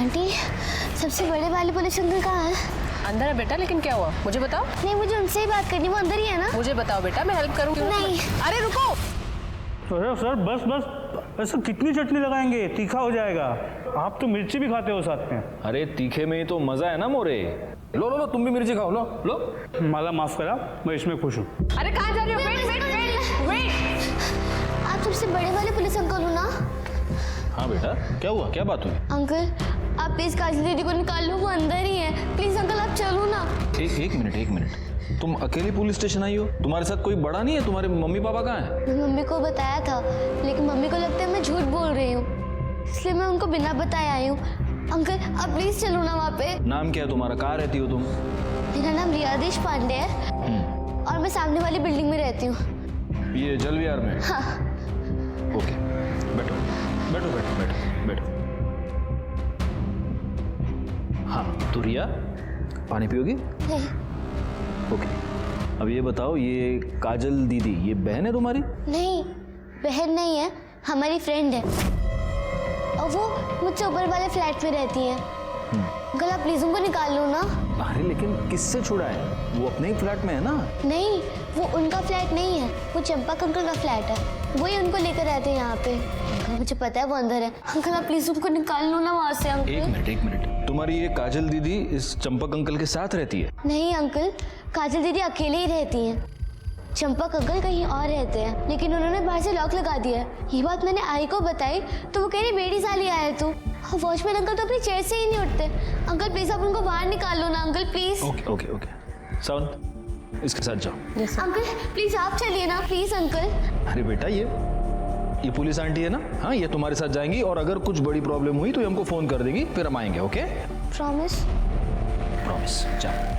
Aunty, सबसे बड़े वाले पुलिस अंकल कहाँ है? अंदर है बेटा, लेकिन क्या हुआ मुझे बताओ। नहीं, मुझे उनसे ही बात करनी, वो अंदर ही है ना? मुझे बताओ बेटा, मैं हेल्प करूँ। नहीं। अरे रुको। सर बस बस, ऐसा कितनी चटनी लगाएंगे, तीखा हो जाएगा। आप तो मिर्ची भी खाते हो साथ में। अरे तीखे में ही तो मजा है ना मोरे। लो लो लो, तुम भी मिर्ची खाओ, लो लो। माला माफ करा, मैं इसमें खुश हूँ। अरे कहाँ जा रहे हो? Wait wait wait wait. आप सबसे बड़े वाले पुलिस अंकल हो ना? हाँ बेटा, क्या हुआ, क्या बात हुई? अंकल, आप प्लीज काजल दीदी को निकाल लो, वो अंदर ही है। प्लीज अंकल, आप चलो ना। एक मिनट, तुम अकेली पुलिस स्टेशन आई हो? तुम्हारे साथ कोई बड़ा नहीं है? तुम्हारे मम्मी पापा कहाँ हैं? मैं मम्मी को बताया था, लेकिन मम्मी को लगता है मैं झूठ बोल रही हूँ, इसलिए मैं उनको बिना बताए आई हूँ। अंकल, आप प्लीज चलो ना वहाँ पे। नाम क्या है तुम्हारा, कहाँ रहती हो तुम? मेरा नाम रिया देश पांडे है और मैं सामने वाली बिल्डिंग में रहती हूँ। ये जल विहार में? हाँ। ओके, बैठो बैठो बैठो बैठो बैठो। हाँ तो रिया, पानी पियोगी? नहीं। ओके, अब ये बताओ, ये काजल दीदी ये बहन है तुम्हारी? नहीं, बहन नहीं है, हमारी फ्रेंड है और वो मुझसे ऊपर वाले फ्लैट में रहती है। अंकल, आप प्लीज उनको निकाल लो ना। अरे लेकिन किससे छुड़ा है? वो अपने ही फ्लैट में है ना? नहीं, वो उनका फ्लैट नहीं है, वो चंपक अंकल का फ्लैट है, वही उनको लेकर रहते हैं यहाँ पे। अंकल, मुझे पता है वो अंदर है। अंकल, आप प्लीज उनको निकाल लो ना वहाँ से। अंकल एक मिनट, तुम्हारी ये काजल दीदी इस चंपक अंकल के साथ रहती है? नहीं अंकल, काजल दीदी अकेले ही रहती हैं। चंपक अंकल कहीं और रहते हैं, लेकिन उन्होंने बाहर से लॉक लगा दिया है। ये बात मैंने आई को बताई तो वो कह रही बेटी साली आया तू। और वॉचमैन अंकल तो अपनी चेयर से ही नहीं उठते। अंकल प्लीज आप उनको बाहर निकाल लो ना। Uncle please. ओके, सावंत इसके साथ जाओ। अंकल प्लीज आप चलिए ना, प्लीज अंकल। अरे बेटा, ये पुलिस आंटी है ना? हाँ, ये तुम्हारे साथ जाएंगी और अगर कुछ बड़ी प्रॉब्लम हुई तो ये हमको फोन कर देगी, फिर हम आएंगे। ओके? प्रॉमिस? प्रॉमिस। जाओ।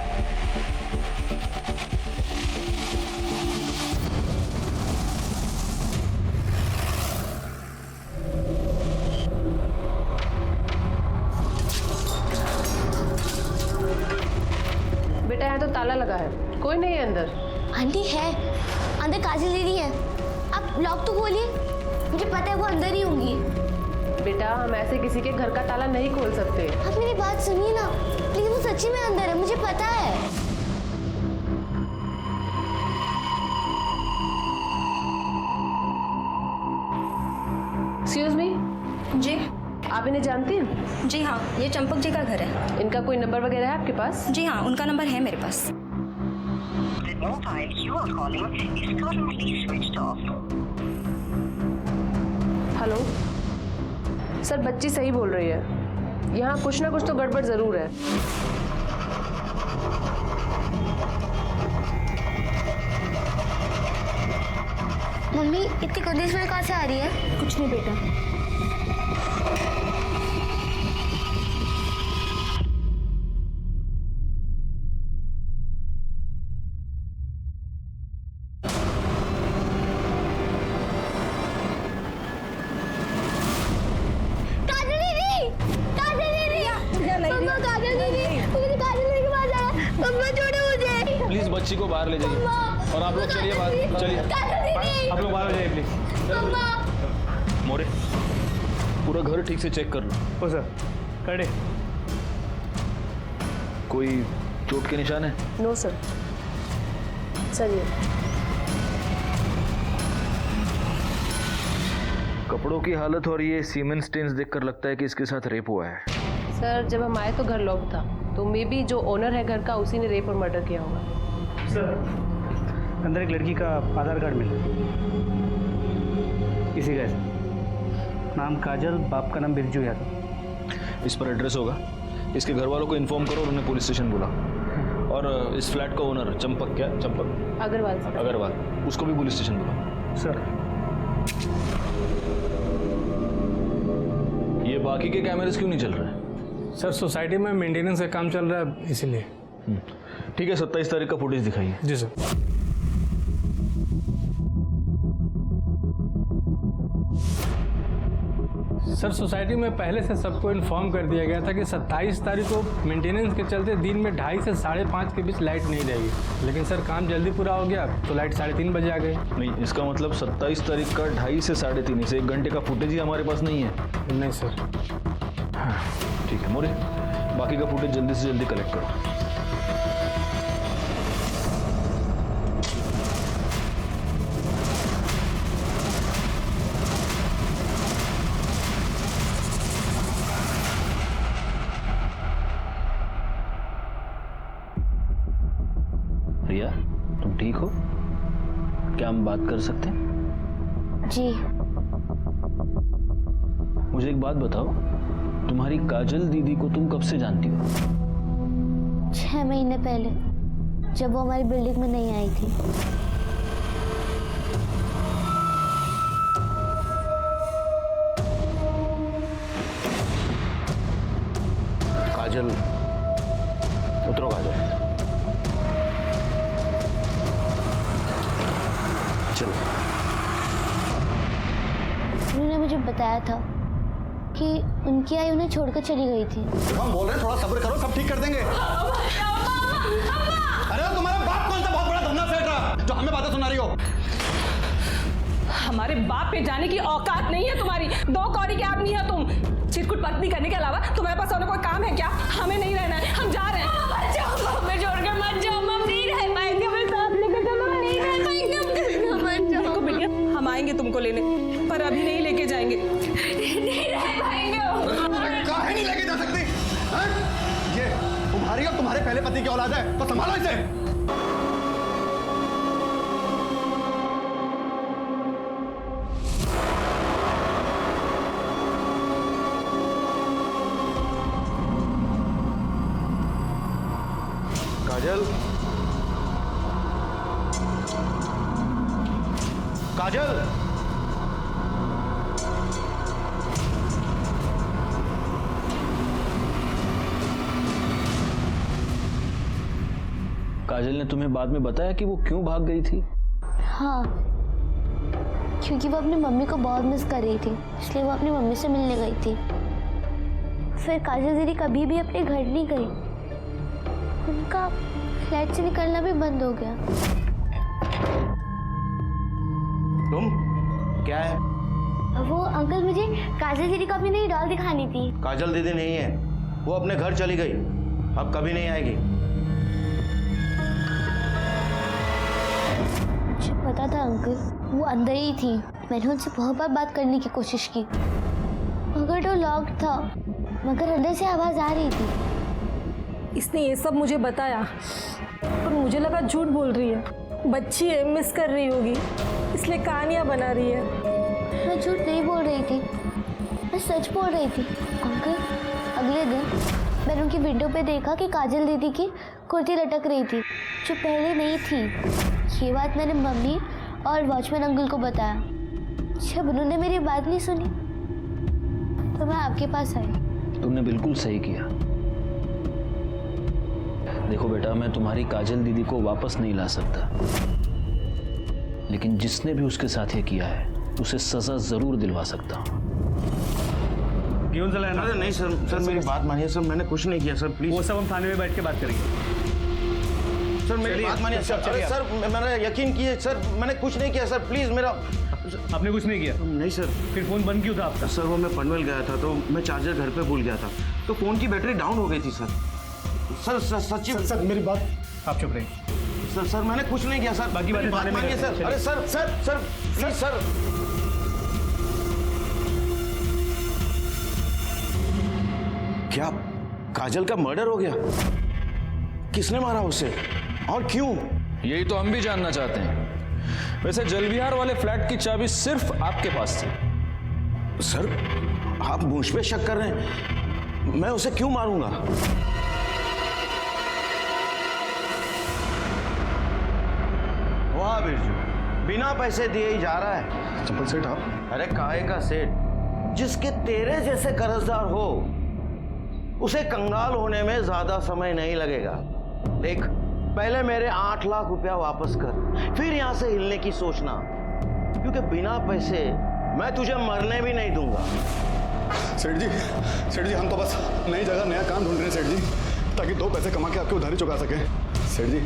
बेटा यहाँ तो ताला लगा है, कोई नहीं है अंदर। आंटी है अंदर, काजल दीदी है। आप लॉक तो खोलिए, मुझे पता है वो अंदर ही होंगी। बेटा, हम ऐसे किसी के घर का ताला नहीं खोल सकते। आप मेरी बात सुनिए ना प्लीज, वो सच्ची में अंदर है, मुझे पता है। एक्सक्यूज मी जी। आप इन्हें जानती हैं? जी हाँ, ये चंपक जी का घर है। इनका कोई नंबर वगैरह है आपके पास? जी हाँ, उनका नंबर है मेरे पास। The mobile you are calling is currently switched off. Hello sir, बच्ची सही बोल रही है, यहाँ कुछ ना कुछ तो गड़बड़ जरूर है। मम्मी, इतनी कंडीशन में कहाँ से आ रही है? कुछ नहीं बेटा। प्लीज बच्ची को बाहर ले जाइए और आप लोग चलिए बाहर, चलिए आप लोग बाहर हो जाइए प्लीज। मोरे, पूरा घर ठीक से चेक कर लो। ओ सर, खड़े। कोई चोट के निशान है? No sir. चलिए। कपड़ों की हालत और ये सीमेंट स्टेन्स देखकर लगता है कि इसके साथ रेप हुआ है। सर, जब हम आए तो घर लॉक था, तो मे बी जो ओनर है घर का उसी ने रेप और मर्डर किया होगा। सर, अंदर एक लड़की का आधार कार्ड मिला, इसी का है। नाम काजल, बाप का नाम बिरजू यादव। इस पर एड्रेस होगा, इसके घर वालों को इन्फॉर्म करो और उन्हें पुलिस स्टेशन बुला। और इस फ्लैट का ओनर चंपक, क्या चंपक अग्रवाल सर। अग्रवाल, उसको भी पुलिस स्टेशन बुला। सर, ये बाकी के कैमरेस क्यों नहीं चल रहे हैं? सर, सोसाइटी में मेंटेनेंस का काम चल रहा है इसीलिए। ठीक है, 27 तारीख का फुटेज दिखाइए। जी सर। सर, सोसाइटी में पहले से सबको इन्फॉर्म कर दिया गया था कि 27 तारीख को मेंटेनेंस के चलते दिन में 2:30 से 5:30 के बीच लाइट नहीं रहेगी, लेकिन सर काम जल्दी पूरा हो गया तो लाइट 3:30 बजे आ गई। नहीं, इसका मतलब 27 तारीख का 2:30 से 3:30, इसे 1 घंटे का फुटेज ही हमारे पास नहीं है। नहीं सर। हाँ। ठीक है मोरे, बाकी का फुटेज जल्दी से जल्दी कलेक्ट करो। रिया, तुम ठीक हो? क्या हम बात कर सकते हैं? जी। मुझे एक बात बताओ, तुम्हारी काजल दीदी को तुम कब से जानती हो? 6 महीने पहले, जब वो हमारी बिल्डिंग में नहीं आई थी। काजल, उतरो काजल। चलो। उन्होंने मुझे बताया था कि उनकी आई उन्हें छोड़कर चली गई थी। हम बोल रहे हैं थोड़ा सब्र करो, सब ठीक कर देंगे। अरे तुम्हारा बाप कौन सा बहुत बड़ा धंधा सेठ रहा जो हमें बातें सुना रही हो? हमारे बाप पे जाने की औकात नहीं है तुम्हारी। 2 कौड़ी के आदमी है तुम। चिरकुट पत्नी करने के अलावा तुम्हारे पास और कोई काम है क्या? हमें नहीं रहना है, हम जा रहे हैं। मत जाओ, हमें छोड़कर मत जाओ, हम नहीं रह पाएंगे। हमें साथ लेकर चलो, हम नहीं रह पाएंगे। मत जाओ। देखो बिटिया, हम आएंगे तुमको लेने, पर अभी नहीं लेके जाएंगे। नहीं रह पाएंगे। काहे नहीं लेके जा सकती? ये तुम्हारी और तुम्हारे पहले पति की औलाद है, तो संभालो इसे। काजल, काजल, काजल ने तुम्हें बाद में बताया कि वो क्यों भाग गई थी? हाँ, क्योंकि वो अपनी मम्मी को बहुत मिस कर रही थी, इसलिए वो अपनी मम्मी से मिलने गई थी। फिर काजल दीदी कभी भी अपने घर नहीं गई। उनका फ्लैट से निकलना भी बंद हो गया। तुम क्या है? वो अंकल, मुझे काजल दीदी को अपनी नई डॉल दिखानी थी। काजल दीदी नहीं है, वो अपने घर चली गई, अब कभी नहीं आएगी। मुझे पता था अंकल, वो अंदर ही थी। मैंने उनसे बहुत बार बात करने की कोशिश की, मगर डोर लॉक था, मगर अंदर से आवाज आ रही थी। इसने ये सब मुझे बताया, पर मुझे लगा झूठ बोल रही है। बच्ची है, मिस कर रही होगी, इसलिए कहानियां बना रही है। मैं झूठ नहीं बोल रही थी, मैं सच बोल रही थी। अंकल, अगले दिन मैंने उनकी विंडो पे देखा कि काजल दीदी की कुर्ती लटक रही थी, जो पहले नहीं थी। ये बात मैंने मम्मी और वॉचमैन अंकल को बताया। जब उन्होंने मेरी बात नहीं सुनी, तो मैं आपके पास आई। तुमने बिल्कुल सही किया। देखो बेटा, मैं तुम्हारी काजल दीदी को वापस नहीं ला सकता, लेकिन जिसने भी उसके साथ ये किया है उसे सजा जरूर दिलवा सकता हूँ। क्यों चला है ना? अरे नहीं सर, सर मेरी बात मानिए सर, मैंने कुछ नहीं किया सर, प्लीज। वो सब हम थाने में बैठ के बात करेंगे। सर मेरी बात मानिए सर। अरे सर, मैंने यकीन किए सर, मैंने कुछ नहीं किया सर, प्लीज मेरा। आपने कुछ नहीं किया? नहीं सर। फिर फोन बंद क्यों था आपका? सर वो मैं पनवेल गया था, तो मैं चार्जर घर पे भूल गया था, तो फोन की बैटरी डाउन हो गई थी सर। सर सच्ची सर मेरी बात। आप चुप रहिए। सर सर मैंने कुछ नहीं किया सर, बाकी बातें बात थाने में मानिए करते हैं, सर। अरे sir sir sir please sir. क्या काजल का मर्डर हो गया? किसने मारा उसे और क्यों? यही तो हम भी जानना चाहते हैं। वैसे जलविहार वाले फ्लैट की चाबी सिर्फ आपके पास थी। सर आप मुझ पे शक कर रहे हैं? मैं उसे क्यों मारूंगा? वाह बिरजू, बिना पैसे दिए ही जा रहा है। चंपल सेठ आप? अरे काहे का सेठ? जिसके तेरे जैसे कर्जदार हो उसे कंगाल होने में ज्यादा समय नहीं लगेगा। देख, पहले मेरे 8 लाख रुपया वापस कर, फिर यहां से हिलने की सोचना, क्योंकि बिना पैसे मैं तुझे मरने भी नहीं दूंगा। सेठ जी हम तो बस नई जगह नया काम ढूंढ रहे हैं सेठ जी, ताकि 2 पैसे कमा के आपकी उधारी चुका सके। सेठ जी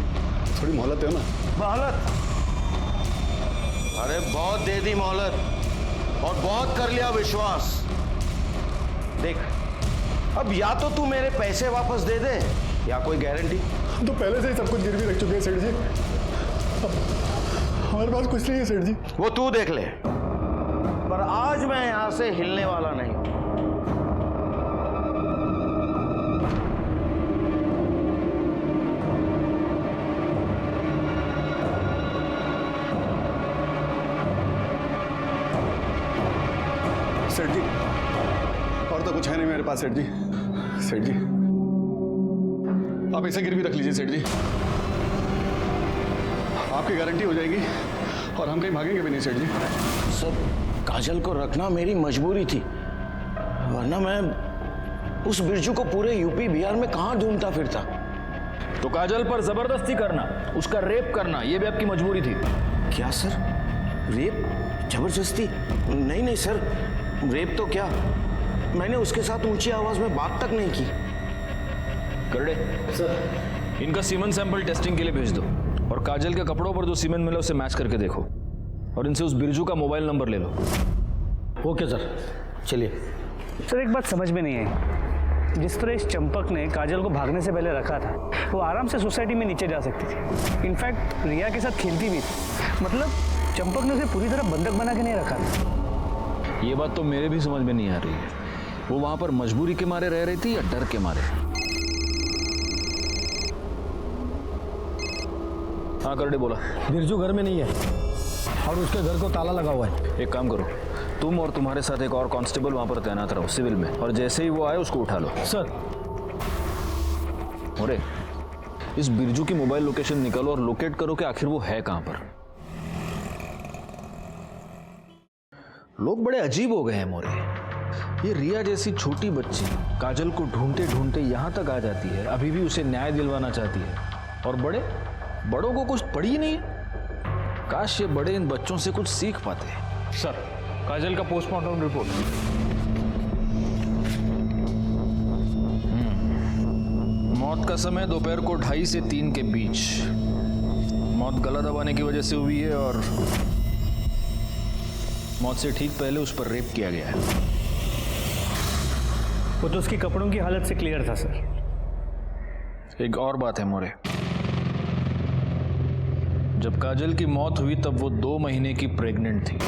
थोड़ी मोहलत है ना। मोहलत? अरे बहुत दे दी मोहलत और बहुत कर लिया विश्वास। देख, अब या तो तू मेरे पैसे वापस दे दे या कोई गारंटी। हम तो पहले से ही सब कुछ गिरवी रख चुके हैं सेठ जी। हमारे पास कुछ नहीं है सेठ जी। वो तू देख ले, पर आज मैं यहां से हिलने वाला नहीं। सेठ जी और तो कुछ है नहीं मेरे पास सेठ जी। सेठ जी आप इसे गिरवी रख लीजिए सेठ जी, आपकी गारंटी हो जाएगी और हम कहीं भागेंगे भी नहीं सेठ जी। सर, काजल को रखना मेरी मजबूरी थी, वरना मैं उस बिरजू को पूरे यूपी बिहार में कहां ढूंढता फिरता। तो काजल पर जबरदस्ती करना, उसका रेप करना, ये भी आपकी मजबूरी थी। क्या सर? रेप? जबरदस्ती? नहीं नहीं सर, रेप तो क्या, मैंने उसके साथ ऊंची आवाज में बात तक नहीं की। करड़े सर, इनका सीमेंट सैंपल टेस्टिंग के लिए भेज दो और काजल के कपड़ों पर जो सीमेंट मिला उसे मैच करके देखो और इनसे उस बिरजू का मोबाइल नंबर ले लो। ओके सर, चलिए। सर एक बात समझ में नहीं आई, जिस तरह इस चंपक ने काजल को भागने से पहले रखा था, वो आराम से सोसाइटी में नीचे जा सकती थी। इनफैक्ट रिया के साथ खेलती भी थी। मतलब चंपक ने उसे पूरी तरह बंधक बना के नहीं रखा था। ये बात तो मेरे भी समझ में नहीं आ रही है, वो वहां पर मजबूरी के मारे रह रही थी या डर के मारे? हाँ करड़े बोला। बिरजू घर में नहीं है और उसके घर को ताला लगा हुआ है। एक काम करो, तुम और तुम्हारे साथ एक और कांस्टेबल वहां पर तैनात रहो सिविल में, और जैसे ही वो आए उसको उठा लो। सर। अरे इस बिरजू की मोबाइल लोकेशन निकालो और लोकेट करो कि आखिर वो है कहां पर। लोग बड़े अजीब हो गए हैं मोरे। ये रिया जैसी छोटी बच्ची काजल को ढूंढते ढूंढते यहां तक आ जाती है, अभी भी उसे न्याय दिलवाना चाहती है, और बड़ों को कुछ पड़ी ही नहीं है। काश ये बड़े इन बच्चों से कुछ सीख पाते। सर, काजल का पोस्टमार्टम रिपोर्ट। मौत का समय दोपहर को 2:30 से 3 के बीच। मौत गला दबाने की वजह से हुई है और मौत से ठीक पहले उस पर रेप किया गया है। वो तो उसके कपड़ों की हालत से क्लियर था सर। एक और बात है मोरे, जब काजल की मौत हुई तब वो 2 महीने की प्रेग्नेंट थी।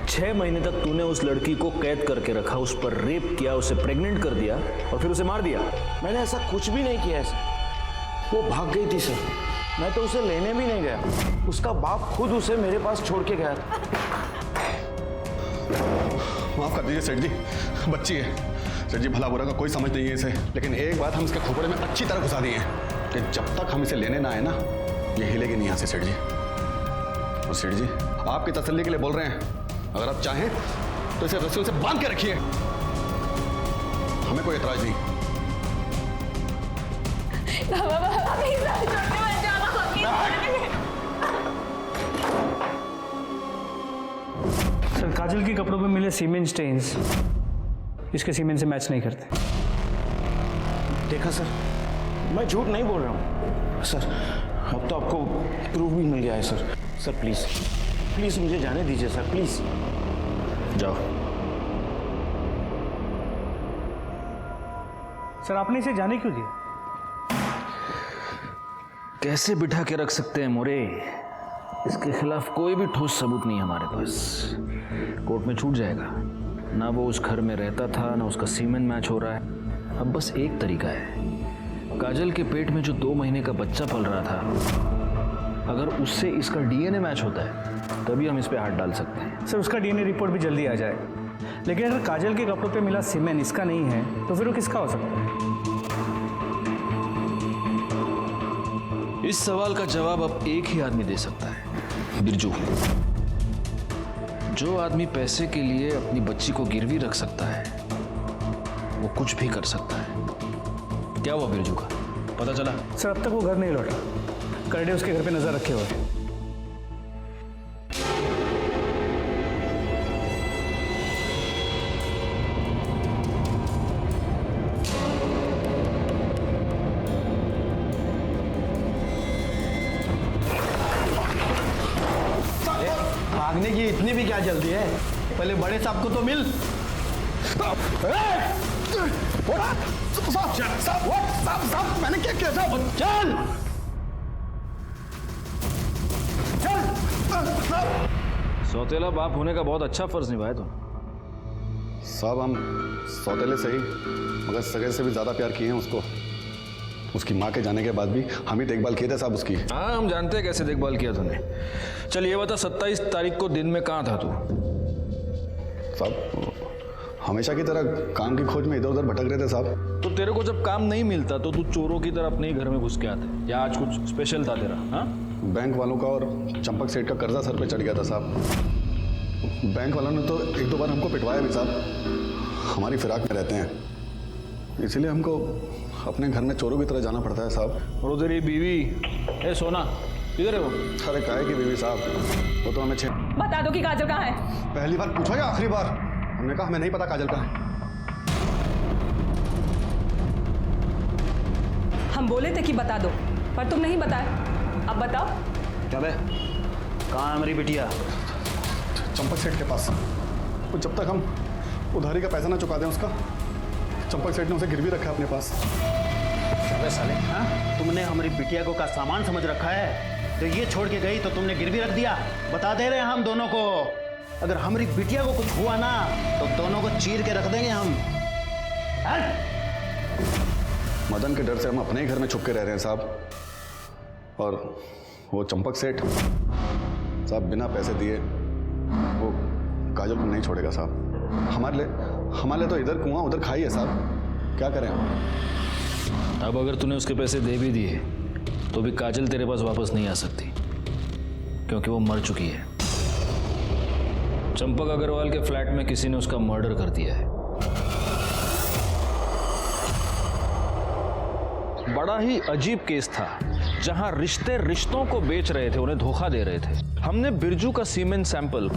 छह महीने तक तूने उस लड़की को कैद करके रखा, उस पर रेप किया, उसे प्रेग्नेंट कर दिया और फिर उसे मार दिया। मैंने ऐसा कुछ भी नहीं किया सर, वो भाग गई थी सर, मैं तो उसे लेने भी नहीं गया, उसका बाप खुद उसे मेरे पास छोड़ के गया था। माफ कर दीजिए सेठ जी, बच्ची है सेठ जी, भला बुरा का कोई समझ नहीं है इसे, लेकिन एक बात हम इसके खोपड़े में अच्छी तरह घुसा दी है कि जब तक हम इसे लेने ना आए ना, ये हिलेगी नहीं यहाँ से सेठ जी। और सेठ जी आपकी तसल्ली के लिए बोल रहे हैं, अगर आप चाहें तो इसे रस्सियों से बांध के रखिए, हमें कोई एतराज नहीं। सर, काजल के कपड़ों पे मिले सीमेंट स्टेन्स इसके सीमेंट से मैच नहीं करते। देखा सर, मैं झूठ नहीं बोल रहा हूँ सर, अब तो आपको प्रूफ भी मिल गया है सर। सर प्लीज प्लीज मुझे जाने दीजिए सर, प्लीज। जाओ। सर, आपने इसे जाने क्यों दिया? कैसे बिठा के रख सकते हैं मोरे, इसके खिलाफ कोई भी ठोस सबूत नहीं हमारे पास। कोर्ट में छूट जाएगा, ना वो उस घर में रहता था, ना उसका सीमेंट मैच हो रहा है। अब बस एक तरीका है, काजल के पेट में जो 2 महीने का बच्चा पल रहा था, अगर उससे इसका डीएनए मैच होता है तभी हम इस पे हाथ डाल सकते हैं। सर, उसका डीएनए रिपोर्ट भी जल्दी आ जाएगा, लेकिन अगर काजल के कपड़ों पे मिला सीमेंट इसका नहीं है तो फिर वो किसका हो सकता है? इस सवाल का जवाब अब एक ही आदमी दे सकता है, बिरजू। जो आदमी पैसे के लिए अपनी बच्ची को गिरवी रख सकता है, वो कुछ भी कर सकता है। क्या हुआ बिरजू का, पता चला? सर, अब तक वो घर नहीं लौटा, करडे उसके घर पे नजर रखे हुए हैं। भागने की इतनी भी क्या जल्दी है? पहले बड़े साहब को तो मिल। साहब मैंने क्या किया साहब? चल सौतेला बाप होने का बहुत अच्छा फर्ज निभाया तुम। साहब हम सौतेले से ही मगर सगे से भी ज्यादा प्यार किए हैं उसको। उसकी माँ के जाने के बाद भी हम ही देखभाल किए थे साहब उसकी। हाँ हम जानते हैं कैसे देखभाल किया तूने। चल ये बता 27 तारीख को दिन में कहाँ था तू? साहब हमेशा की तरह काम की खोज में इधर उधर भटक रहे थे साहब। तो तेरे को जब काम नहीं मिलता तो तू चोरों की तरह अपने ही घर में घुस के आते, या आज कुछ स्पेशल था तेरा? हाँ बैंक वालों का और चंपक सेठ का कर्जा सर पे चढ़ गया था साहब। बैंक वालों ने तो एक दो बार हमको पिटवाया भी साहब। हमारी फिराक में रहते हैं, इसीलिए हमको अपने घर में चोरों की तरह जाना पड़ता है साहब। और तेरी बीवी ए सोना किधर है वो? अरे काहे की बीवी साहब, वो तो हमें बता दो कि काजल कहाँ है। पहली बार पूछा या आखिरी बार? हमने कहा हमें नहीं पता काजल कहाँ है। हम बोले थे कि बता दो, पर तुम नहीं बताए। अब बताओ। क्या बे, कहाँ है मेरी बिटिया? चंपक सेठ के पास। तो जब तक हम उधारी का पैसा ना चुका दें उसका, चंपक सेठ ने उसे गिरवी रखा है अपने पास। अबे साले, हाँ? तुमने हमारी बिटिया को का सामान समझ रखा है? तो ये छोड़ के गई तो तुमने गिरवी रख दिया। बता दे रहे हैं हम दोनों को, अगर हमारी बिटिया को कुछ हुआ ना तो दोनों को चीर के रख देंगे हम। मदन के डर से हम अपने ही घर में छुप के रह रहे हैं साहब। और वो चंपक सेठ साहब बिना पैसे दिए वो काजल को नहीं छोड़ेगा साहब। हमारे लिए तो इधर कुआं उधर खाई है साहब। क्या करें हम? अब अगर तूने उसके पैसे दे भी दिए तो भी काजल तेरे पास वापस नहीं आ सकती, क्योंकि वो मर चुकी है। चंपक अग्रवाल के फ्लैट में किसी ने उसका मर्डर कर दिया है। बड़ा ही अजीब केस था, जहां रिश्ते रिश्तों को बेच रहे थे, उन्हें धोखा दे रहे थे। हमने बिरजू का सीमेंट सैंपल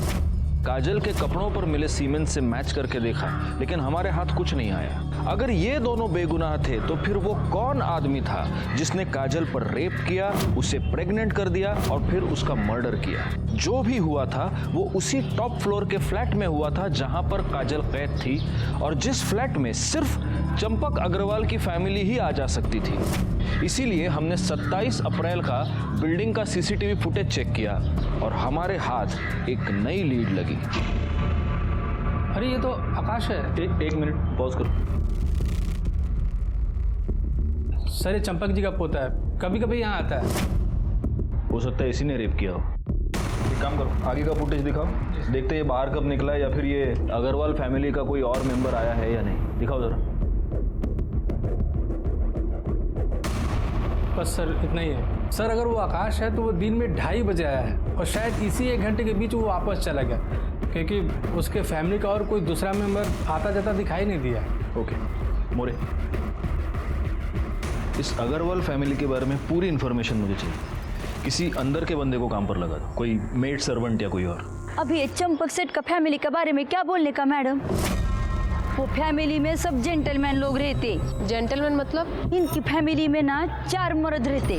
काजल के कपड़ों पर मिले सीमेंट से मैच करके देखा, लेकिन हमारे हाथ कुछ नहीं आया। अगर ये दोनों बेगुनाह थे तो फिर वो कौन आदमी था जिसने काजल पर रेप किया, उसे प्रेग्नेंट कर दिया और फिर उसका मर्डर किया? जो भी हुआ था वो उसी टॉप फ्लोर के फ्लैट में हुआ था जहां पर काजल कैद थी, और जिस फ्लैट में सिर्फ चंपक अग्रवाल की फैमिली ही आ जा सकती थी। इसीलिए हमने 27 अप्रैल का बिल्डिंग का सीसीटीवी फुटेज चेक किया और हमारे हाथ एक नई लीड लगी। अरे ये तो आकाश है। एक मिनट पॉज करो। सर ये चंपक जी का पोता है, कभी कभी यहाँ आता है। हो सकता है इसी ने रेप किया हो। एक काम करो, आगे का फुटेज दिखाओ, देखते ये बाहर कब निकला है या फिर ये अग्रवाल फैमिली का कोई और मेंबर आया है या नहीं। दिखाओ जरा। बस सर इतना ही है। सर अगर वो आकाश है तो वो दिन में 2:30 बजे आया है और शायद इसी 1 घंटे के बीच वो वापस चला गया, क्योंकि उसके फैमिली का और कोई दूसरा मेंबर आता जाता दिखाई नहीं दिया। ओके मोरे, इस अग्रवाल फैमिली के बारे में पूरी इन्फॉर्मेशन मुझे चाहिए। किसी अंदर के बंदे को काम पर लगा दो, कोई मेड सर्वेंट या कोई और। अभी ये चंपक सेठ का फैमिली के बारे में क्या बोलने का मैडम? वो फैमिली में सब जेंटलमैन लोग रहते। जेंटलमैन मतलब? इनकी फैमिली में ना 4 मर्द रहते।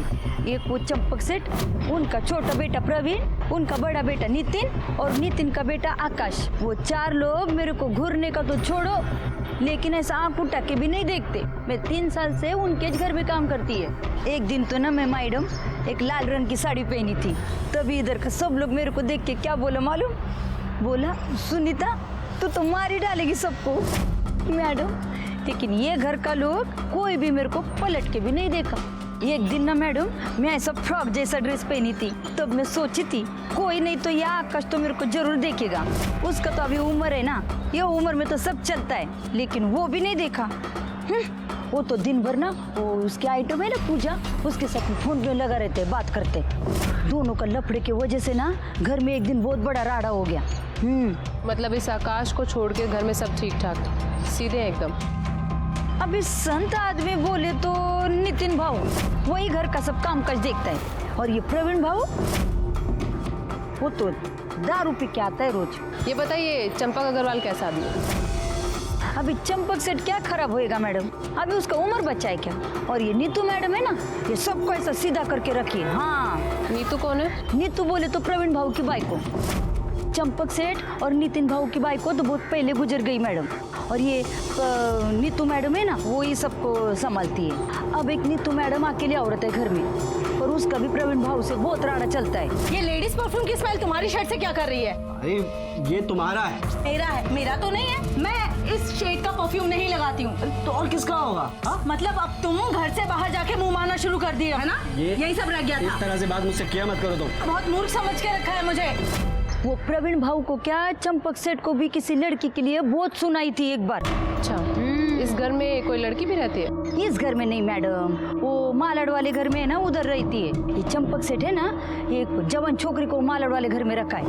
एक वो चंपक सेठ, उनका छोटा बेटा प्रवीण, उनका बड़ा बेटा नितिन और नितिन का बेटा आकाश। वो 4 लोग मेरे को घूरने का तो छोड़ो, लेकिन ऐसा आंख उठा के भी नहीं देखते। मैं 3 साल से उनके घर में काम करती है। एक दिन तो ना मैं मैडम एक लाल रंग की साड़ी पहनी थी, तभी इधर का सब लोग मेरे को देख के क्या बोला मालूम? बोला सुनीता तू तो मार ही डालेगी सबको। मैडम लेकिन ये घर का लोग कोई भी मेरे को पलट के भी नहीं देखा। एक दिन ना मैडम मैं ऐसा फ्रॉक जैसा ड्रेस पहनी थी, तब मैं सोची थी कोई नहीं तो यह आकाश तो मेरे को जरूर देखेगा। उसका तो अभी उम्र है ना, ये उम्र में तो सब चलता है, लेकिन वो भी नहीं देखा। वो तो दिन भर ना वो उसके आइटम है ना पूजा, उसके साथ फोन में लगा रहते बात करते। दोनों का लफड़े की वजह से ना घर में एक दिन बहुत बड़ा राड़ा हो गया। मतलब इस आकाश को छोड़ के घर में सब ठीक ठाक सीधे एकदम? अभी संत आदमी बोले तो नितिन भाऊ वही घर का सब काम काज देखता है, और ये प्रवीण भाऊ वो तो दारू पी के आता है रोज। ये बताइए चंपक अग्रवाल कैसा आदमी है? अभी चंपक सेठ क्या खराब होएगा मैडम, अभी उसका उम्र बच्चा है क्या? और ये नीतू मैडम है ना, ये सबको ऐसा सीधा करके रखी है। हाँ नीतू कौन है? नीतू बोले तो प्रवीण भाऊ की बाइक को। चंपक सेठ और नितिन भाऊ की बाइक को तो बहुत पहले गुजर गई मैडम, और ये नीतू मैडम है ना, वो ही सबको संभालती है। अब एक नीतू मैडम अकेली औरत है घर में, और उसका भी प्रवीण भाऊ से बहुत राड़ा चलता है। ये लेडीज परफ्यूम की स्मेल तुम्हारी शर्ट से क्या कर रही है? अरे ये तुम्हारा है। मेरा है? मेरा तो नहीं है, मैं इस शेड का परफ्यूम नहीं लगाती हूँ। तो और किसका होगा? मतलब अब तुम घर से बाहर जाके मुंह मारना शुरू कर दिए है ना? यही सब रह गया था। इस तरह से बात मुझसे किया मत करो तुम। बहुत मूर्ख समझ के रखा है मुझे। वो प्रवीण भाऊ को क्या, चंपक सेठ को भी किसी लड़की के लिए बहुत सुनाई थी एक बार। अच्छा, इस घर में कोई लड़की भी रहती है? इस घर में नहीं मैडम, वो मालाड वाले घर में है ना, उधर रहती है। ये चंपक सेठ है ना, एक जवान छोकरी को मालाड वाले घर में रखा है।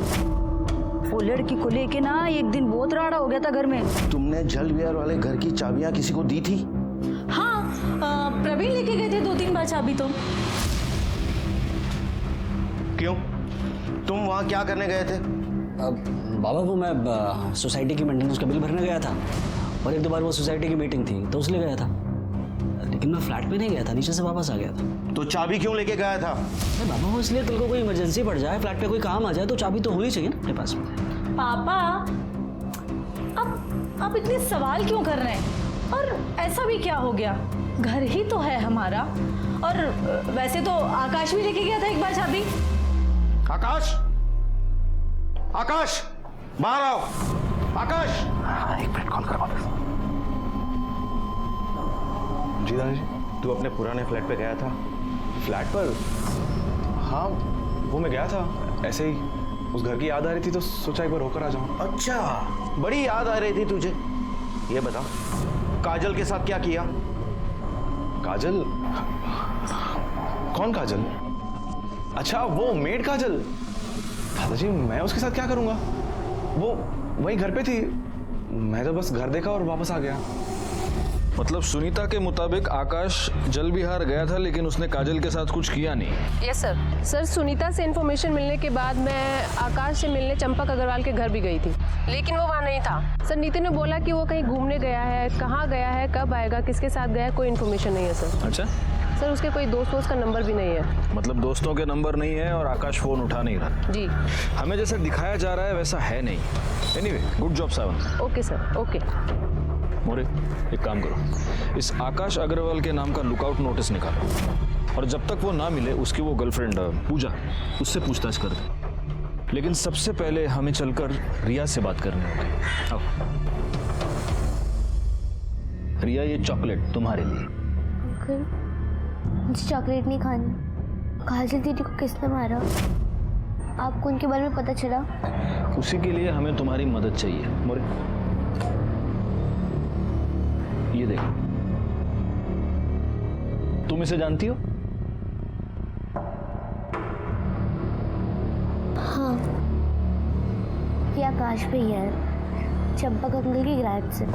वो लड़की को लेके ना एक दिन बहुत राड़ा हो गया था घर में। तुमने जल विहार वाले घर की चाबियां किसी को दी थी? हाँ, प्रवीण लेके गए थे 2-3 बार चाबी तो। क्यों? तुम वहां क्या करने गए थे? बाबा वो मैं सोसाइटी की मेंटेनेंस का बिल भरने गया था, और एक दो बार वो सोसाइटी की मीटिंग थी तो उसलिए गया था, लेकिन मैं फ्लैट पे नहीं गया था, नीचे से वापस आ गया था। तो चाबी क्यों लेके गया था? अरे बाबा वो इसलिए कल को कोई इमरजेंसी पड़ जाए, फ्लैट पे कोई काम आ जाए तो चाबी तो होनी चाहिए ना अपने पास में। पापा, अब इतने सवाल क्यों कर रहे हैं? और ऐसा भी क्या हो गया, घर ही तो है हमारा। और वैसे तो आकाश भी लेके गया था एक बार चाबी। आकाश, आकाश बाहर आओ। आकाश, एक मिनट कॉल करवा दो। जी दादाजी, तू अपने पुराने फ्लैट पे गया था? फ्लैट पर? हाँ, वो मैं गया था, ऐसे ही उस घर की याद आ रही थी तो सोचा एक बार होकर आ जाऊं। अच्छा, बड़ी याद आ रही थी तुझे। ये बता, काजल के साथ क्या किया? काजल? कौन काजल? अच्छा, वो मेड काजल। दादाजी मैं उसके साथ क्या करूंगा, वो वहीं घर पे थी, मैं तो बस घर देखा और वापस आ गया। मतलब सुनीता के मुताबिक आकाश जल विहार गया था, लेकिन उसने काजल के साथ कुछ किया नहीं। Yes sir. सर, सुनीता से इन्फॉर्मेशन मिलने के बाद मैं आकाश से मिलने चंपक अग्रवाल के घर भी गई थी, लेकिन वो वहाँ नहीं था। सर, नितिन ने बोला कि वो कहीं घूमने गया है, कहाँ गया है, कब आएगा, किसके साथ गया है, कोई इन्फॉर्मेशन नहीं है सर। अच्छा सर, उसके कोई दोस्त का नंबर भी नहीं है। मतलब दोस्तों के नंबर नहीं है और आकाश फोन उठा नहीं रहा। जी, हमें जैसा दिखाया जा रहा है वैसा है नहीं। Anyway, good job Sawan. Okay sir, okay. More, एक काम करो, इस आकाश अग्रवाल के नाम का लुकआउट नोटिस निकालो, और जब तक वो ना मिले उसकी वो गर्लफ्रेंड पूजा, उससे पूछताछ कर दे। लेकिन सबसे पहले हमें चलकर रिया से बात करनी होगी। आओ रिया, ये चॉकलेट तुम्हारे लिए। अंकल, मुझे चॉकलेट नहीं खानी। काजल दीदी को किसने मारा? आपको उनके बारे में पता चला? उसी के लिए हमें तुम्हारी मदद चाहिए। मोरे, ये देखो, तुम इसे जानती हो? हाँ, ये आकाश भैया है, चंपक अंकल की ग्रैंड से।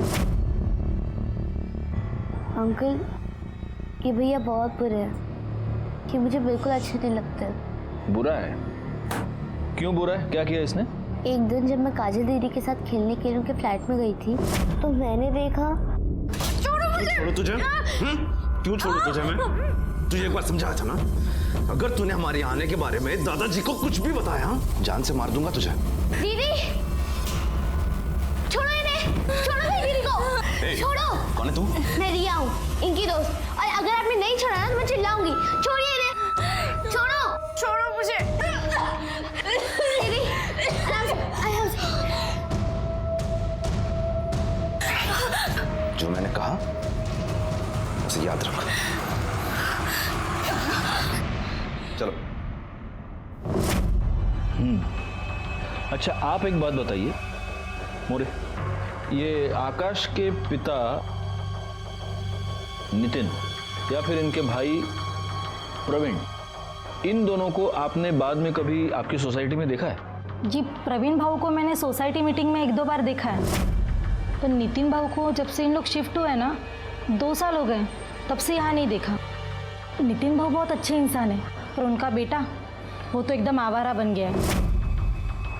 अंकल, ये भैया बहुत बुरे हैं, कि मुझे बिल्कुल अच्छे नहीं लगते। बुरा है? क्यों बुरा है, क्या किया इसने? एक दिन जब मैं काजल दीदी के साथ खेलने के लिए उनके फ्लैट में गई थी तो मैंने देखा। छोड़ो तुझे? क्यों छोड़ू तुझे मैं? तुझे एक बार समझाया था ना, अगर तूने हमारे आने के बारे में दादाजी को कुछ भी बताया, जान से मार दूंगा तुझे। दीदी, छोड़ो इन्हें, छोड़ो मेरी दीदी को, छोड़ो। कौन है तू? मैं रिया हूँ, इनकी दोस्त, और अगर आपने नहीं छोड़ा ना तो मैं चिल्लाऊंगी। छोड़िए इन्हें, छोड़ो, छोड़ो मुझे। दीदी, आराम से। जो मैंने कहा उसे याद रख। चलो। अच्छा, आप एक बात बताइए मोरे, ये आकाश के पिता नितिन या फिर इनके भाई प्रवीण, इन दोनों को आपने बाद में कभी आपकी सोसाइटी में देखा है? जी, प्रवीण भाऊ को मैंने सोसाइटी मीटिंग में 1-2 बार देखा है। तो नितिन भाऊ को जब से इन लोग शिफ्ट हुए ना, 2 साल हो गए, तब से यहाँ नहीं देखा। नितिन भाऊ बहुत अच्छे इंसान है, पर उनका बेटा वो तो एकदम आवारा बन गया है।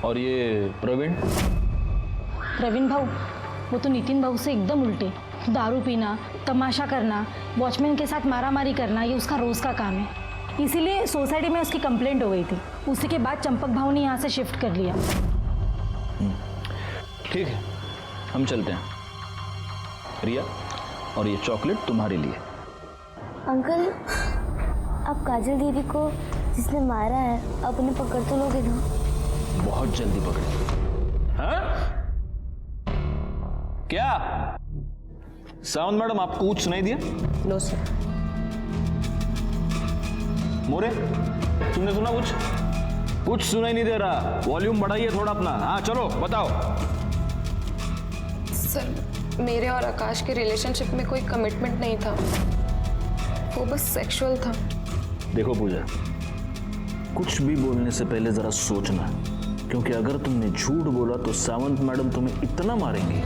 और ये प्रवीण भाऊ, वो तो नितिन भाऊ से एकदम उल्टे। दारू पीना, तमाशा करना, वॉचमैन के साथ मारामारी करना, ये उसका रोज़ का काम है। इसीलिए सोसाइटी में उसकी कंप्लेंट हो गई थी। उसी के बाद चंपक भाऊ ने यहाँ से शिफ्ट कर लिया। ठीक है, हम चलते हैं। रिया, और ये चॉकलेट तुम्हारे लिए। अंकल, आप काजल दीदी को जिसने मारा है अपने पकड़ तो लोगे ना? बहुत जल्दी पकड़े। हाँ? क्या सावंत मैडम, आपको कुछ सुनाई दिया? No sir. मोरे, तुमने सुना कुछ? कुछ सुनाई नहीं दे रहा। वॉल्यूम बढ़ाइए थोड़ा अपना। हाँ चलो बताओ। सर, मेरे और आकाश के रिलेशनशिप में कोई कमिटमेंट नहीं था, वो बस सेक्सुअल था। देखो पूजा, कुछ भी बोलने से पहले जरा सोचना, क्योंकि अगर तुमने झूठ बोला तो सावंत मैडम तुम्हें इतना मारेंगी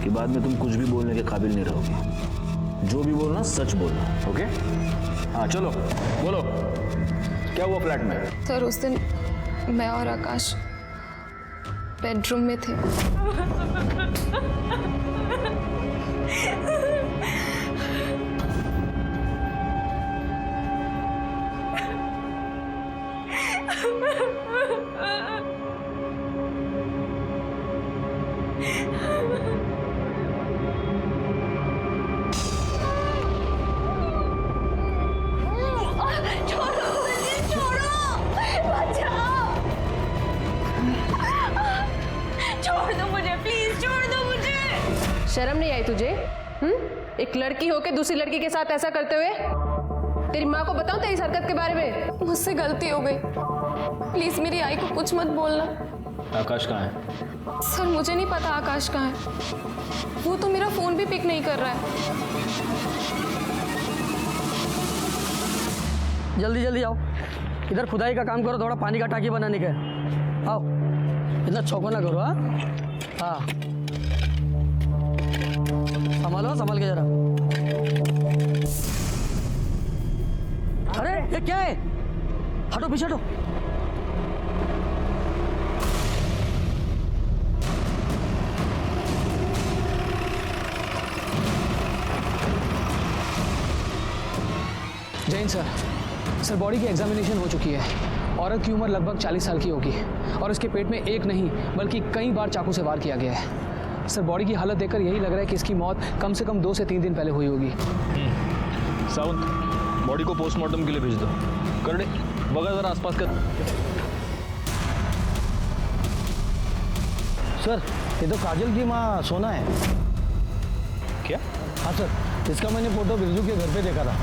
कि बाद में तुम कुछ भी बोलने के काबिल नहीं रहोगे। जो भी बोलना सच बोलना, ओके? हाँ चलो बोलो, क्या हुआ फ्लैट में? सर, उस दिन मैं और आकाश बेडरूम में थे। शर्म नहीं आई तुझे? एक लड़की होके दूसरी लड़की के साथ ऐसा करते हुए? तेरी माँ को बताऊं तेरी इस हरकत के बारे में? मुझसे गलती हो गई, प्लीज मेरी आई को कुछ मत बोलना। आकाश कहाँ है? सर, मुझे नहीं पता आकाश कहाँ है। वो तो मेरा फोन भी पिक नहीं कर रहा है। जल्दी जल्दी आओ, इधर खुदाई का काम करो, थोड़ा पानी का टाकी बनाने का है। आओ, इतना चौको ना करो। हाँ, संभालो, संभाल के जरा। अरे ये क्या है? हटो, पीछे हटो। जैन सर, बॉडी की एग्जामिनेशन हो चुकी है। औरत की उम्र लगभग 40 साल की होगी और उसके पेट में एक नहीं बल्कि कई बार चाकू से वार किया गया है। सर, बॉडी की हालत देखकर यही लग रहा है कि इसकी मौत कम से कम 2 से 3 दिन पहले हुई होगी। सावंत, बॉडी को पोस्टमार्टम के लिए भेज दो। कर दे, बगा जरा आसपास कर। सर, ये तो काजल की माँ सोना है। क्या? हाँ सर, इसका मैंने फोटो बिरजू के घर पे देखा था।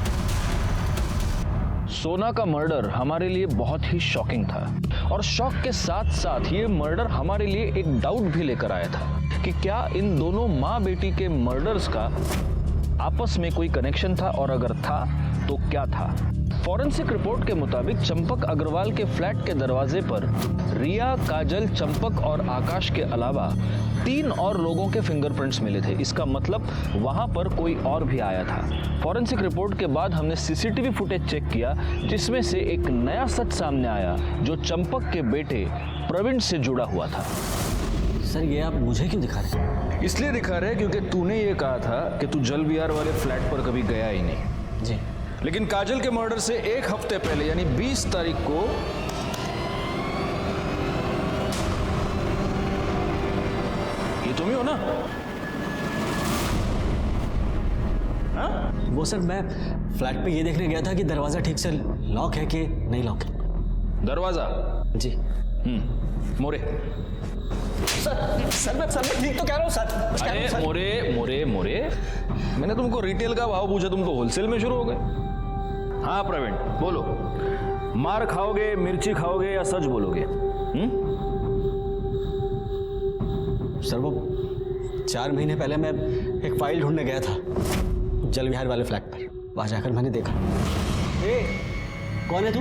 सोना का मर्डर हमारे लिए बहुत ही शॉकिंग था, और शॉक के साथ साथ ये मर्डर हमारे लिए एक डाउट भी लेकर आया था कि क्या इन दोनों माँ बेटी के मर्डर्स का आपस में कोई कनेक्शन था, और अगर था तो क्या था। फॉरेंसिक रिपोर्ट के मुताबिक चंपक अग्रवाल के फ्लैट के दरवाजे पर रिया, काजल, चंपक और आकाश के अलावा 3 और लोगों के फिंगरप्रिंट्स मिले थे। इसका मतलब वहां पर कोई और भी आया था। फॉरेंसिक रिपोर्ट के बाद हमने सीसीटीवी फुटेज चेक किया, जिसमें से एक नया सच सामने आया जो चंपक के बेटे प्रवीण से जुड़ा हुआ था। सर, ये आप मुझे क्यों दिखा रहे हैं? इसलिए दिखा रहे क्योंकि तूने ये कहा था कि तू जल विहार वाले फ्लैट पर कभी गया ही नहीं। जी, लेकिन काजल के मर्डर से 1 हफ्ते पहले यानी 20 तारीख को ये तुम ही हो ना? हाँ? वो सर, मैं फ्लैट पे ये देखने गया था कि दरवाजा ठीक से लॉक है कि नहीं लॉक है। दरवाजा? जी। मोरे। सर मैं ठीक तो कह रहा हूँ सर। अरे मोरे, मैंने तुमको रिटेल का भाव पूछा, तुम तो होलसेल में शुरू हो गए। हाँ प्रवीण, बोलो, मार खाओगे, मिर्ची खाओगे या सच बोलोगे? सर, वो 4 महीने पहले मैं एक फाइल ढूंढने गया था जल विहार वाले फ्लैट पर। वहां जाकर मैंने देखा। ए, कौन है तू?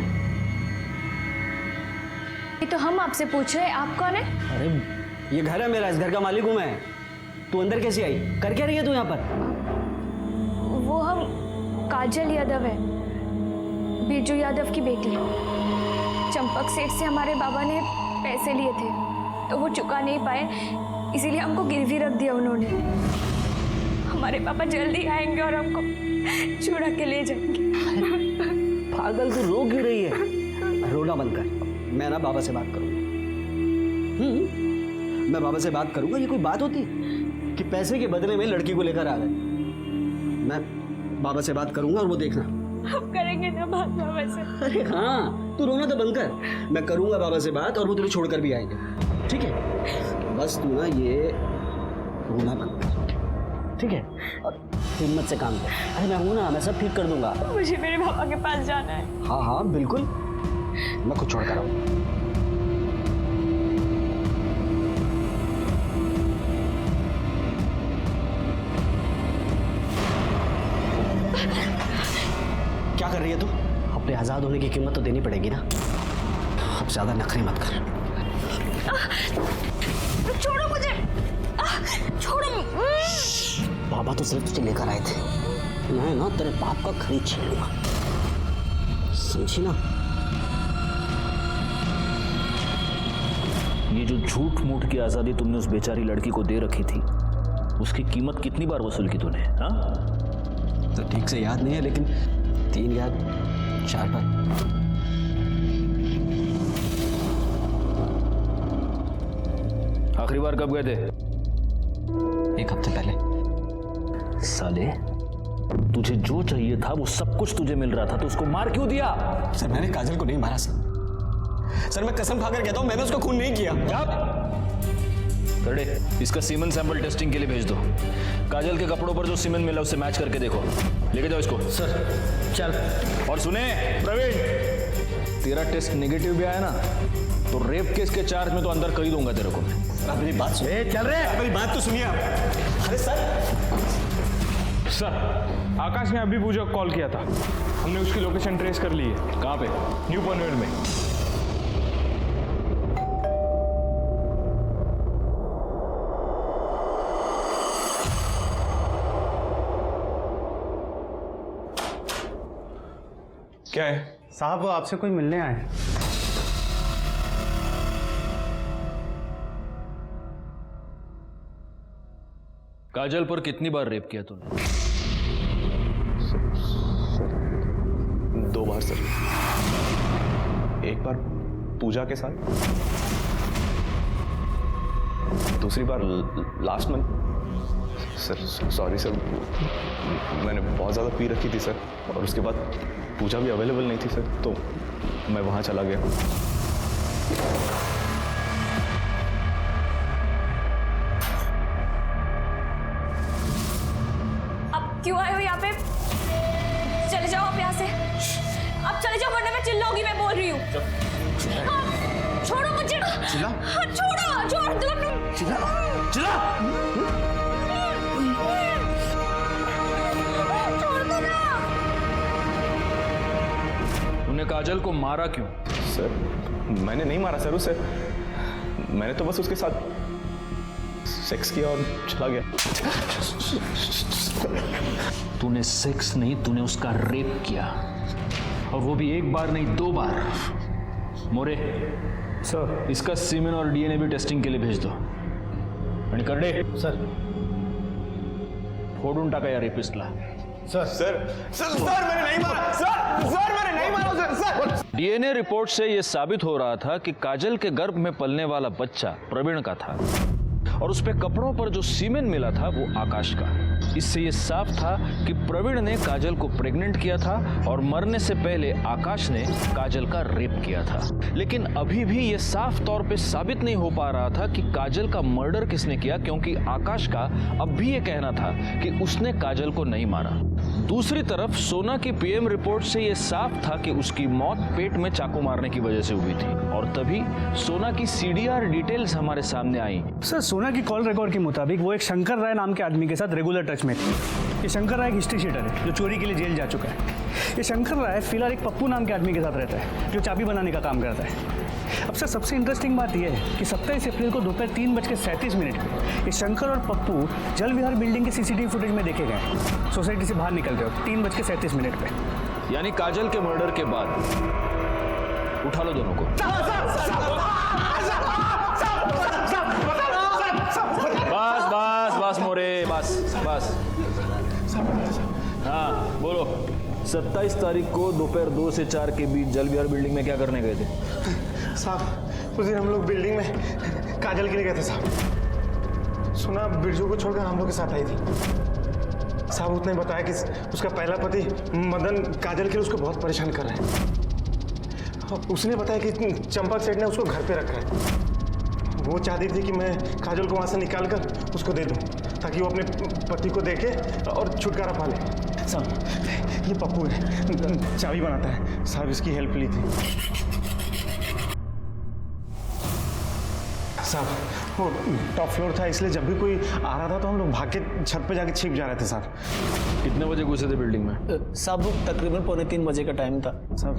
ये तो हम आपसे पूछ रहे हैं, आप कौन है? अरे ये घर है मेरा, इस घर का मालिक हूं मैं। तू अंदर कैसी आई? कर क्या रही है तू यहाँ पर? वो हम काजल यादव है, बिरजू यादव की बेटी। चंपक सेठ से हमारे बाबा ने पैसे लिए थे तो वो चुका नहीं पाए, इसीलिए हमको गिरवी रख दिया उन्होंने। हमारे पापा जल्दी आएंगे और हमको छुड़ा के ले जाएंगे। पागल, तू रो क्यों रही है? रोना बंद कर, मैं ना बाबा से बात करूंगा। मैं बाबा से बात करूंगा। ये कोई बात होती कि पैसे के बदले में लड़की को लेकर आ गए? मैं बाबा से बात करूंगा और वो देखना। हम करेंगे ना बात बाबा से। अरे हाँ, तू रोना तो बंद कर। मैं करूंगा बाबा से बात और वो तुझे छोड़कर भी आएंगे, ठीक है? बस तू ना ये रोना बंद कर, ठीक है? और हिम्मत से काम कर। अरे मैं हूं ना, मैं सब ठीक कर दूंगा। मुझे मेरे पापा के पास जाना है। हाँ हाँ बिल्कुल, मैं खुद छोड़ कर आऊंगा। क्या कर रही है तू? अपने आजाद होने की कीमत तो देनी पड़ेगी ना। अब ज्यादा नखरे मत कर। छोड़ो मुझे, छोड़ो। बाबा तो सिर्फ तुझे लेकर आए थे, मैं ना तेरे बाप का खरीद छीनूंगा, समझी ना? ये जो झूठ मूठ की आजादी तुमने उस बेचारी लड़की को दे रखी थी, उसकी कीमत कितनी बार वसूल की तूने? हाँ, तो ठीक से याद नहीं है, लेकिन 3 या 4 बार। आखिरी बार कब गए थे? 1 हफ्ते पहले। साले, तुझे जो चाहिए था वो सब कुछ तुझे मिल रहा था, तो उसको मार क्यों दिया? सर मैंने काजल को नहीं मारा सर, मैं कसम खाकर कहता हूं मैंने उसका खून नहीं किया। करड़े, इसका सीमेंट सैंपल टेस्टिंग के लिए भेज दो। काजल के कपड़ों पर जो सीमेंट मिला उससे मैच करके देखो। लेके जाओ इसको। सर चल। और सुने प्रवीण, तेरा टेस्ट नेगेटिव भी आया ना तो रेप केस के चार्ज में तो अंदर कर ही दूंगा तेरे को। मेरी बात सुन। चल रहे, मेरी बात तो सुनिए आप। अरे सर आकाश ने अभी पूजा को कॉल किया था, हमने उसकी लोकेशन ट्रेस कर ली है। कहाँ पे? न्यू पनवेल में। क्या है साहब? वो आपसे कोई मिलने आए हैं। काजल पर कितनी बार रेप किया तूने? 2 बार सर। एक बार पूजा के साथ, दूसरी बार last month. Sir sorry sir, मैंने बहुत ज़्यादा पी रखी थी सर, और उसके बाद पूजा भी अवेलेबल नहीं थी सर, तो मैं वहाँ चला गया। अब क्यों आए हो यहाँ पे? चले जाओ आप यहाँ से, अब चले जाओ वरना मैं चिल्लाऊंगी। मैं बोल रही हूँ। छोड़ो मुझे। चिल्ला? छोड़ो, छोड़ दो। चिल्ला? चिल्ला? छोड़ दो ना। तूने काजल को मारा क्यों? सर मैंने नहीं मारा सर उसे, मैंने तो बस उसके साथ सेक्स किया और चला गया। तूने सेक्स नहीं, तूने उसका रेप किया, और वो भी 1 बार नहीं 2 बार। मोरे सर, इसका सीमेन और डीएनए भी टेस्टिंग के लिए भेज दो। आणि करडे सर, फोडून टाका या रेपिस्टला। सर सर सर सर मैंने नहीं मारा सर मैंने नहीं मारा सर। डीएनए रिपोर्ट से यह साबित हो रहा था कि काजल के गर्भ में पलने वाला बच्चा प्रवीण का था, और उस पे कपड़ों पर जो सीमेन मिला था वो आकाश का। इससे ये साफ था कि प्रवीण ने काजल को प्रेग्नेंट किया था और मरने से पहले आकाश ने काजल का रेप किया था। लेकिन अभी भी ये साफ तौर पे साबित नहीं हो पा रहा था कि काजल का मर्डर किसने किया, क्योंकि आकाश का अब भी ये कहना था कि उसने काजल को नहीं मारा। दूसरी तरफ सोना की पीएम रिपोर्ट से ये साफ था कि उसकी मौत पेट में चाकू मारने की वजह से हुई थी, और तभी सोना की सीडीआर डिटेल्स हमारे सामने आई। सर सोना की कॉल रिकॉर्ड के मुताबिक वो एक शंकर राय नाम के आदमी के साथ रेगुलर टच में थी। ये शंकर राय एक हिस्ट्री शीटर है जो चोरी के लिए जेल जा चुका है। ये शंकर राय फिलहाल एक पप्पू नाम के आदमी के साथ रहता है जो चाबी बनाने का काम करता है। अब सर सबसे इंटरेस्टिंग बात यह है कि 27 अप्रैल को दोपहर 3:37 पे ये शंकर और पप्पू जल विहार बिल्डिंग के सीसीटीवी फुटेज में देखे गए, सोसाइटी से बाहर निकल रहे हो 3:37 पे। यानी काजल के मर्डर के बाद उठा लो दोनों को। बस बस बस मोरे, बस बस। हाँ बोलो, 27 तारीख को दोपहर 2 से 4 के बीच जल विहार बिल्डिंग में क्या करने गए थे? साहब उस दिन हम लोग बिल्डिंग में काजल के लिए गए थे साहब। सुना बिरजू को छोड़कर हम लोग के साथ आई थी साहब। उसने बताया कि उसका पहला पति मदन काजल के लिए उसको बहुत परेशान कर रहा है। उसने बताया कि चंपा सेठ ने उसको घर पे रखा है। वो चाहती थी कि मैं काजल को वहाँ से निकाल कर उसको दे दूँ ताकि वो अपने पति को देखे और छुटकारा पा ले। साहब ये पप्पू है, चाबी बनाता है साहब, इसकी हेल्प ली थी साहब। वो टॉप फ्लोर था इसलिए जब भी कोई आ रहा था तो हम लोग भाग के छत पे जाके छिप जा रहे थे साहब। कितने बजे घुसे थे बिल्डिंग में? साहब वो तकरीबन 2:45 बजे का टाइम था साहब।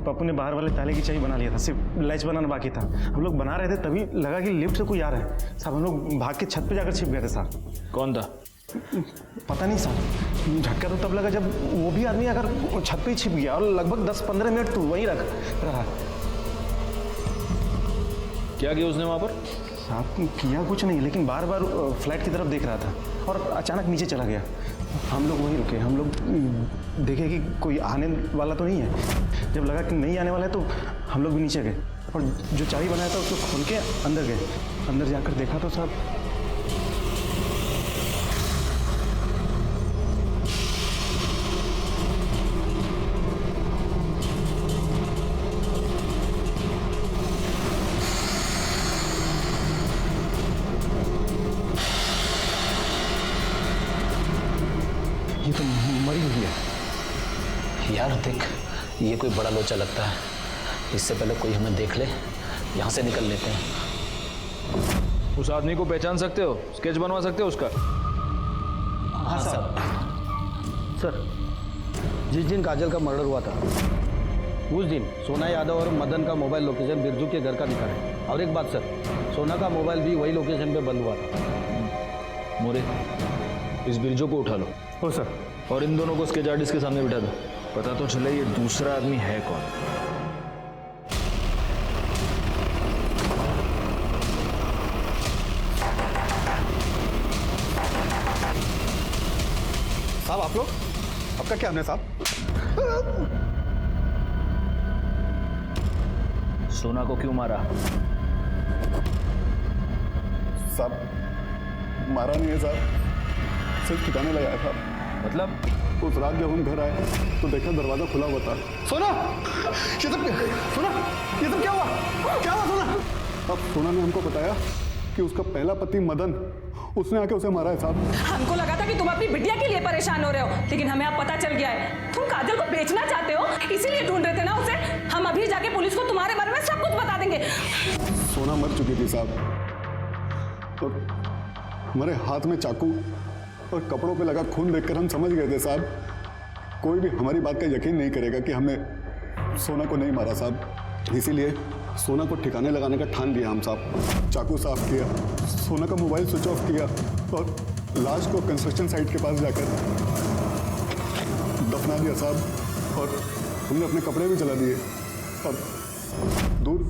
पप्पू ने बाहर वाले ताले की चाबी बना लिया था, सिर्फ लैच बनाना बाकी था। हम लोग बना रहे थे तभी लगा कि लिफ्ट से कोई आ रहा है साहब। हम लोग भाग के छत पे जाकर छिप गए थे साहब। कौन था? पता नहीं साहब, झटका तो तब लगा जब वो भी आदमी अगर छत पे ही छिप गया और लगभग 10-15 मिनट तो वहीं रहा। क्या किया उसने वहाँ पर? साहब किया कुछ नहीं, लेकिन बार बार फ्लैट की तरफ देख रहा था और अचानक नीचे चला गया। हम लोग वहीं रुके, हम लोग देखे कि कोई आने वाला तो नहीं है। जब लगा कि नहीं आने वाला है तो हम लोग भी नीचे गए और जो चाबी बनाया था उसको खोल के अंदर गए। अंदर जाकर देखा तो साहब ये तो मरी हुई है। यार देख, ये कोई बड़ा लोचा लगता है। इससे पहले कोई हमें देख ले, यहाँ से निकल लेते हैं। उस आदमी को पहचान सकते हो? स्केच बनवा सकते हो उसका? हाँ सर, जिस दिन काजल का मर्डर हुआ था उस दिन सोना यादव और मदन का मोबाइल लोकेशन बिरजू के घर का दिखा है। और एक बात सर, सोना का मोबाइल भी वही लोकेशन पे बंद हुआ था। मोरे, इस बिरजू को उठा लो। हो सर। और इन दोनों को स्केच आर्टिस्ट के सामने बिठा दो, पता तो चले ये दूसरा आदमी है कौन। साहब आप लोग, आपका क्या हमने साहब? सोना को क्यों मारा? साहब मारा नहीं है साहब, सिर्फ ठिकाने लगाया था। मतलब? उस रात जब हम घर आए तो देखा दरवाजा खुला हुआ था। सोना, ये सब क्या हुआ? क्या हुआ सोना? अब सोना ने हमको बताया कि उसका पहला पति मदन, उसने आके उसे मारा है साहब। हमको लगा था कि तुम अपनी बिटिया के लिए परेशान हो रहे हो, लेकिन हमें अब पता चल गया है तुम काजल को बेचना चाहते हो, इसीलिए ढूंढ रहे थे ना उसे। हम अभी जाके पुलिस को तुम्हारे बारे में सब कुछ बता देंगे। सोना मर चुकी थी साहब, और हमारे हाथ में चाकू और कपड़ों पे लगा खून देखकर हम समझ गए थे साहब, कोई भी हमारी बात का यकीन नहीं करेगा कि हमने सोना को नहीं मारा साहब। इसीलिए सोना को ठिकाने लगाने का ठान लिया हम साहब। चाकू साफ किया, सोना का मोबाइल स्विच ऑफ किया और लाश को कंस्ट्रक्शन साइट के पास जाकर दफना दिया साहब। और हमने अपने कपड़े भी जला दिए और दूर